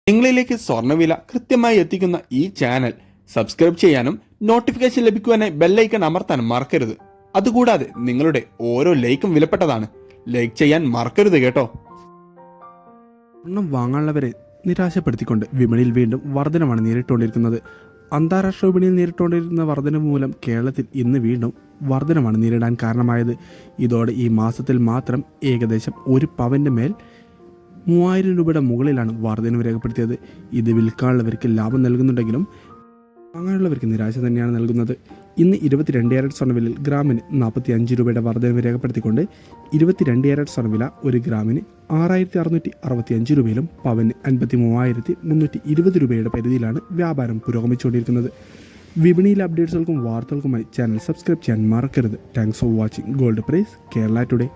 നിങ്ങളിലേക്ക് സ്വർണ്ണവില കൃത്യമായി എത്തിക്കുന്ന ഈ ചാനൽ സബ്സ്ക്രൈബ് ചെയ്യാനും നോട്ടിഫിക്കേഷൻ ലഭിക്കുവാനായി ബെല്ലൈക്കൺ അമർത്താനും മറക്കരുത്. അതുകൂടാതെ നിങ്ങളുടെ ഓരോ ലൈക്കും വിലപ്പെട്ടതാണ്. ലൈക്ക് ചെയ്യാൻ മറക്കരുത് കേട്ടോ. സ്വർണം വാങ്ങാനുള്ളവരെ നിരാശപ്പെടുത്തിക്കൊണ്ട് വിപണിയിൽ വീണ്ടും വർധനമാണ് നേരിട്ടുകൊണ്ടിരിക്കുന്നത്. അന്താരാഷ്ട്ര വിപണിയിൽ നേരിട്ടുകൊണ്ടിരുന്ന വർധനവ് മൂലം കേരളത്തിൽ ഇന്ന് വീണ്ടും വർധനമാണ് നേരിടാൻ കാരണമായത്. ഇതോടെ ഈ മാസത്തിൽ മാത്രം ഏകദേശം ഒരു പവൻ്റെ മേൽ 3000 രൂപയുടെ മുകളിലാണ് വർധനവ് രേഖപ്പെടുത്തിയത്. ഇത് വിൽക്കാനുള്ളവർക്ക് ലാഭം നൽകുന്നുണ്ടെങ്കിലും വാങ്ങാനുള്ളവർക്ക് നിരാശ തന്നെയാണ് നൽകുന്നത്. ഇന്ന് 22 ക്യാരറ്റ് സ്വർണ്ണവിലയിൽ ഗ്രാമിന് 45 രൂപയുടെ വർധനവ് രേഖപ്പെടുത്തിക്കൊണ്ട് 22 ക്യാരറ്റ് സ്വർണ്ണവില ഒരു ഗ്രാമിന് 6665 രൂപയിലും പവന് 53,320 രൂപയുടെ പരിധിയിലാണ് വ്യാപാരം പുരോഗമിച്ചുകൊണ്ടിരിക്കുന്നത്. വിപണിയിലെ അപ്ഡേറ്റ്സുകൾക്കും വാർത്തകൾക്കുമായി ചാനൽ സബ്സ്ക്രൈബ് ചെയ്യാൻ മറക്കരുത്. Thanks for watching. Gold price Kerala today.